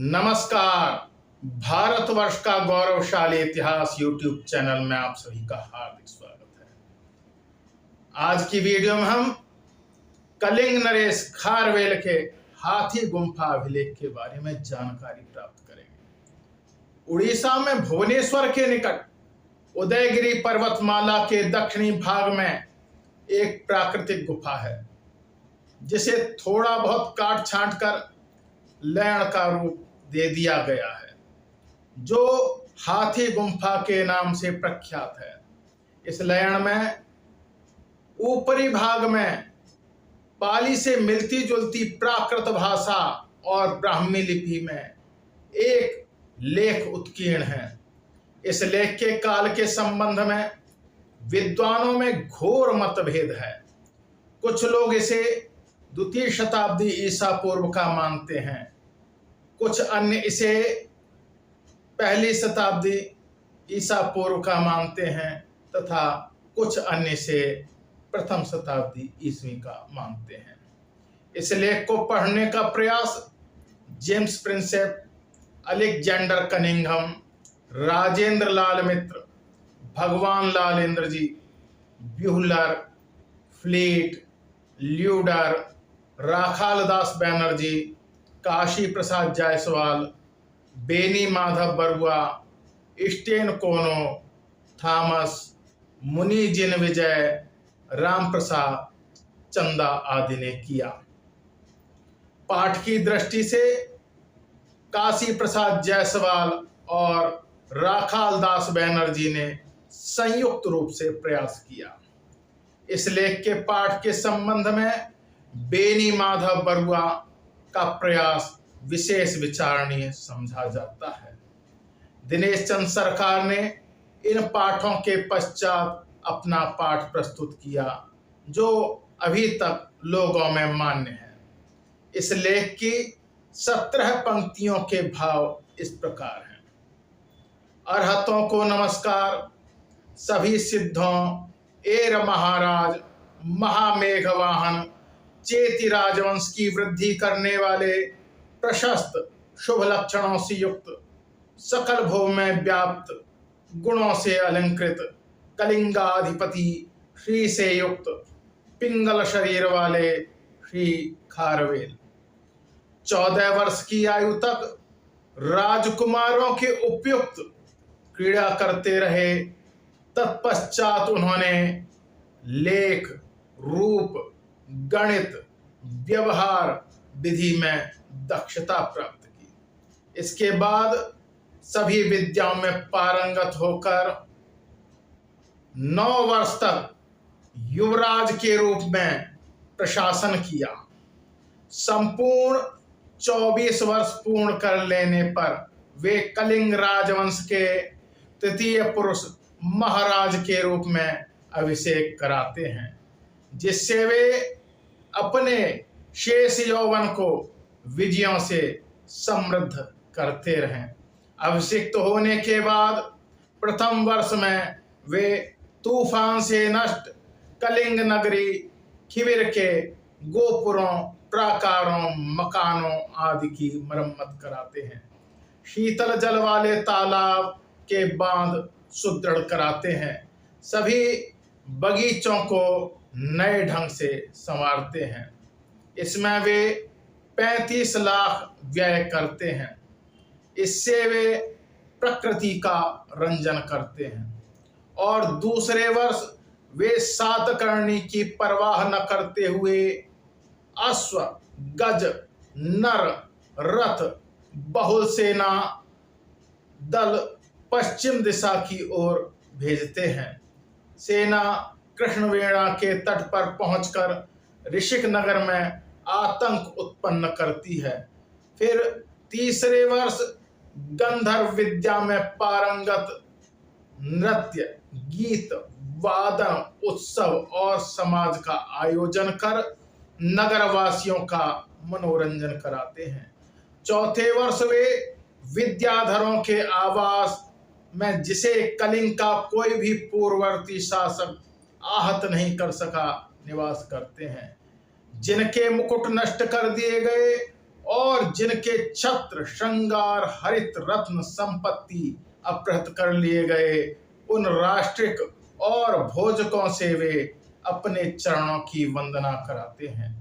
नमस्कार। भारतवर्ष का गौरवशाली इतिहास यूट्यूब चैनल में आप सभी का हार्दिक स्वागत है। आज की वीडियो में हम कलिंग नरेश खारवेल के हाथी गुम्फा अभिलेख के बारे में जानकारी प्राप्त करेंगे। उड़ीसा में भुवनेश्वर के निकट उदयगिरी पर्वतमाला के दक्षिणी भाग में एक प्राकृतिक गुफा है, जिसे थोड़ा बहुत काट छांट कर लैण का रूप दे दिया गया है, जो हाथी गुम्फा के नाम से प्रख्यात है। इस लैण में ऊपरी भाग में पाली से मिलती जुलती प्राकृत भाषा और ब्राह्मी लिपि में एक लेख उत्कीर्ण है। इस लेख के काल के संबंध में विद्वानों में घोर मतभेद है। कुछ लोग इसे द्वितीय शताब्दी ईसा पूर्व का मानते हैं, कुछ अन्य इसे पहली शताब्दी ईसा पूर्व का मानते हैं तथा कुछ अन्य इसे प्रथम शताब्दी ईस्वी का मानते हैं। इस लेख को पढ़ने का प्रयास James Prinsep, Alexander Cunningham, Rajendra Lal Mitra, Bhagwan Lal Indraji, Buhler, Fleet, Luders, Rakhal Das Banerjee, Kashi Prasad Jayaswal, Beni Madhav Barua, Sten Konow, Thomas, Muni Jin विजय, राम प्रसाद चंदा आदि ने किया। पाठ की दृष्टि से काशी प्रसाद जायसवाल और राखाल दास बैनर्जी ने संयुक्त रूप से प्रयास किया। इस लेख के पाठ के संबंध में बेनी माधव बरुआ का प्रयास विशेष विचारणीय समझा जाता है। दिनेश चंद सरकार ने इन पाठों के पश्चात अपना पाठ प्रस्तुत किया, जो अभी तक लोगों में मान्य है। इस लेख की 17 पंक्तियों के भाव इस प्रकार हैं। अरहतों को नमस्कार, सभी सिद्धों, एर महाराज, महामेघवाहन, चेति राजवंश की वृद्धि करने वाले, प्रशस्त शुभ लक्षणों से युक्त, सकल भोग में व्याप्त, गुणों से अलंकृत, कलिंगाधिपति श्री से युक्त, पिंगल शरीर वाले श्री खारवेल 14 वर्ष की आयु तक राजकुमारों के उपयुक्त क्रीड़ा करते रहे। तत्पश्चात उन्होंने लेख, रूप, गणित, व्यवहार विधि में दक्षता प्राप्त की। इसके बाद सभी विद्याओं में पारंगत होकर 9 वर्ष तक युवराज के रूप में प्रशासन किया। संपूर्ण 24 वर्ष पूर्ण कर लेने पर वे कलिंग राजवंश के तृतीय पुरुष महाराज के रूप में अभिषेक कराते हैं, जिससे वे अपने शेष यौवन को विजयों से समृद्ध करते रहें। अभिषिक्त होने के बाद प्रथम वर्ष में वे तूफान से नष्ट कलिंग नगरी खिविर के गोपुरों, प्राकारों, मकानों आदि की मरम्मत कराते हैं। शीतल जल वाले तालाब के बांध सुदृढ़ कराते हैं। सभी बगीचों को नए ढंग से संवारते हैं। इसमें वे 35 लाख व्यय करते हैं। इससे वे प्रकृति का रंजन करते हैं। और दूसरे वर्ष वे सातकर्णी की परवाह न करते हुए अश्व, गज, नर, रथ, बहुल सेना दल पश्चिम दिशा की ओर भेजते हैं। सेना कृष्णवेणा के तट पर पहुंचकर ऋषिक नगर में आतंक उत्पन्न करती है। फिर तीसरे वर्ष गंधर्व विद्या में पारंगत नृत्य, गीत, वादन, उत्सव और समाज का आयोजन कर नगरवासियों का मनोरंजन कराते हैं। चौथे वर्ष वे विद्याधरों के आवास में, जिसे कलिंग का कोई भी पूर्ववर्ती शासक आहत नहीं कर सका, निवास करते हैं। जिनके मुकुट नष्ट कर दिए गए और जिनके छत्र श्रृंगार हरित रत्न संपत्ति अपहृत कर लिए गए, उन राष्ट्रिक और भोजकों से वे अपने चरणों की वंदना कराते हैं।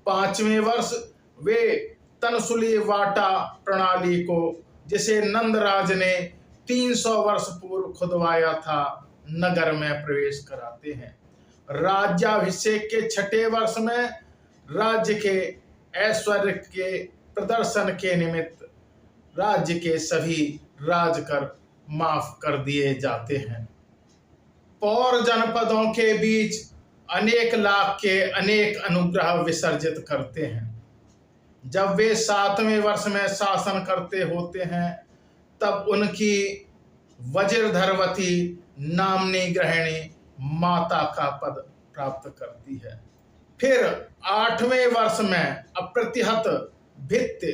5वें वर्ष वे तनसुली वाटा प्रणाली को, जिसे नंदराज ने 300 वर्ष पूर्व खुदवाया था, नगर में प्रवेश कराते हैं। राज्याभिषेक के 6ठे वर्ष में राज्य के ऐश्वर्य के प्रदर्शन के निमित्त राज्य के सभी राजकर माफ कर दिए जाते हैं। पौर जनपदों के बीच अनेक लाख के अनेक अनुग्रह विसर्जित करते हैं। जब वे 7वें वर्ष में शासन करते होते हैं, तब उनकी वज्रधरवती नामनी गृहिणी माता का पद प्राप्त करती है। फिर 8वें वर्ष में अप्रतिहत भित्ति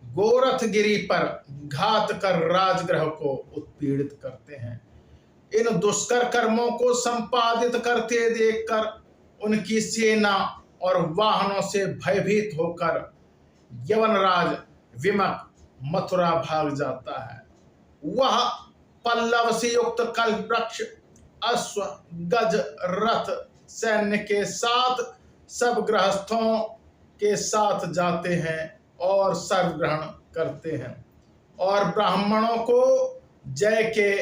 गोरखगिरी पर घात कर राजगृह को उत्पीड़ित करते हैं। इन दुष्कर कर्मों को संपादित करते देखकर उनकी सेना और वाहनों से भयभीत होकर यवनराज विमक मथुरा भाग जाता है। वह पल्लव से युक्त कल्पवृक्ष, अश्व, गज, रथ सैन्य के साथ सब गृहस्थों के साथ जाते हैं और सर्व ग्रहण करते हैं और ब्राह्मणों को जय के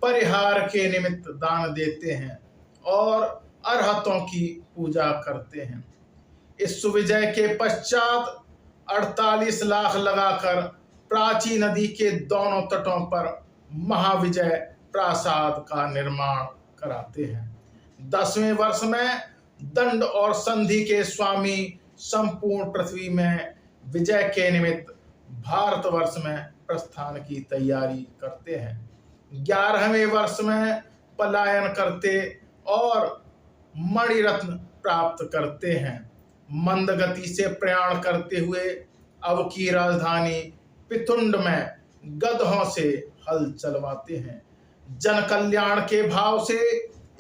परिहार के निमित्त दान देते हैं और अरहतों की पूजा करते हैं। इस सुविजय के पश्चात 48 लाख लगाकर प्राची नदी के दोनों तटों पर महाविजय प्रासाद का निर्माण कराते हैं। 10वें वर्ष में दंड और संधि के स्वामी संपूर्ण पृथ्वी में विजय के निमित्त भारतवर्ष में प्रस्थान की तैयारी करते हैं। 11वें वर्ष में पलायन करते और मणिरत्न प्राप्त करते हैं। मंद गति से प्रयाण करते हुए अब की राजधानी पिथुंड में गधों से हल चलवाते हैं। जन कल्याण के भाव से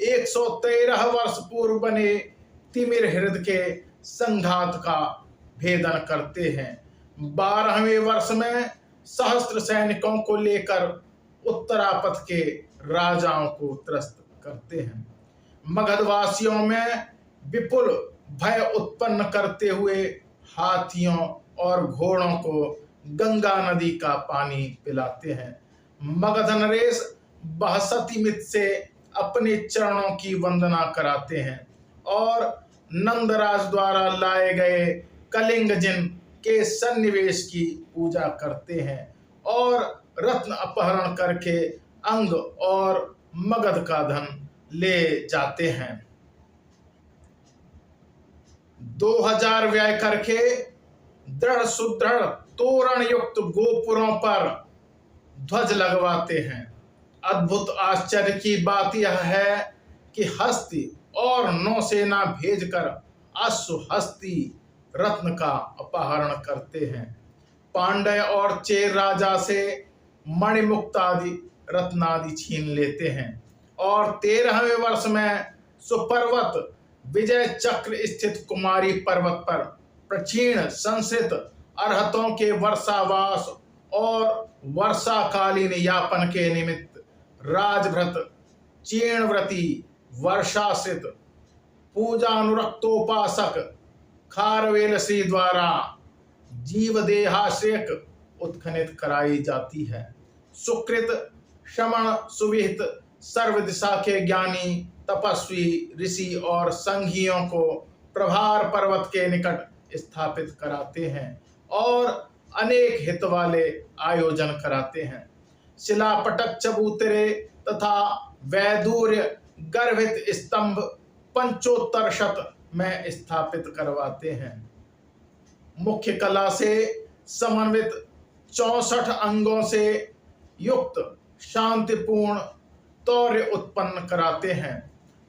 113 वर्ष पूर्व बने तिमिर हृदय के संघात का भेदन करते हैं। 12वें वर्ष में सहस्त्र सैनिकों को लेकर उत्तरापथ के राजाओं को त्रस्त करते हैं। मगधवासियों में विपुल भय उत्पन्न करते हुए हाथियों और घोड़ों को गंगा नदी का पानी पिलाते हैं। मगध नरेश बहसतिमित से अपने चरणों की वंदना कराते हैं और नंदराज द्वारा लाए गए कलिंग जिन के सन्निवेश की पूजा करते हैं और रत्न अपहरण करके अंग और मगध का धन ले जाते हैं। 2000 व्यय करके दृढ़ सुदृढ़ तोरण युक्त गोपुरों पर ध्वज लगवाते हैं। अद्भुत आश्चर्य की बात यह है कि हस्ती और नौसेना भेजकर अश्व हस्ती रत्न का अपहरण करते हैं। पांड्य और चेर राजा से मणिमुक्त आदि रत्नादि छीन लेते हैं और 13वें वर्ष में सुपर्वत विजय चक्र स्थित कुमारी पर्वत पर प्रचीण संस्कृत अरहतों के वर्षावास और वर्षाकालीन यापन के निमित्त राजभृत चीर्णव्रती वर्षाश्रित पूजानुरक्तोपासक खारवेल श्री द्वारा जीवदेहाश्रयक उत्खनित कराई जाती है। सुकृत श्रमण सुविहित सर्व दिशा के ज्ञानी तपस्वी ऋषि और संघियों को प्रभार पर्वत के निकट स्थापित कराते हैं और अनेक हित वाले आयोजन कराते हैं। शिलापटक चबूतरे तथा वैदूर्य गर्भित स्तंभ पंचोत्तर शत में स्थापित करवाते हैं। मुख्य कला से समन्वित 64 अंगों से युक्त शांतिपूर्ण तौर्य उत्पन्न कराते हैं।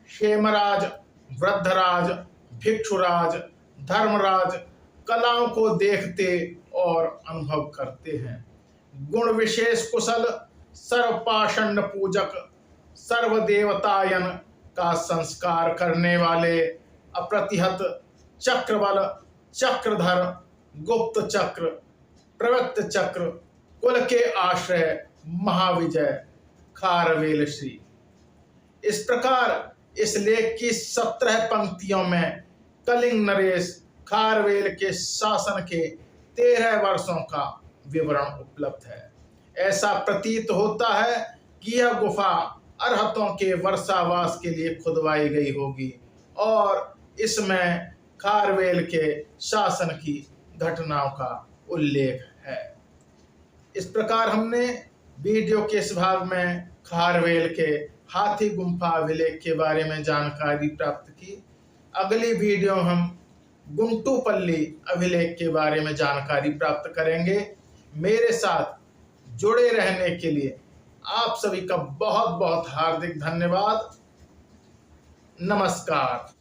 क्षेमराज, वृद्धराज, भिक्षुराज, धर्मराज कलाओं को देखते और अनुभव करते हैं। गुण विशेष कुशल सर्वपाषंड पूजक सर्वदेवतायन का संस्कार करने वाले अप्रतिहत चक्रबल चक्रधर गुप्त चक्र, प्रवृत्त चक्र, कुल के आश्रय, महाविजय, खारवेल श्री। इस प्रकार इस लेख की 17 पंक्तियों में कलिंग नरेश खारवेल के शासन के 13 वर्षों का विवरण उपलब्ध है। ऐसा प्रतीत होता है कि यह गुफा अरहतों के वर्षावास के लिए खुदवाई गई होगी और इसमें खारवेल के शासन की घटनाओं का उल्लेख है। इस प्रकार हमने वीडियो के इस भाग में खारवेल के हाथी गुम्फा अभिलेख के बारे में जानकारी प्राप्त की। अगली वीडियो हम गुंटूपल्ली अभिलेख के बारे में जानकारी प्राप्त करेंगे। मेरे साथ जुड़े रहने के लिए आप सभी का बहुत बहुत हार्दिक धन्यवाद। नमस्कार।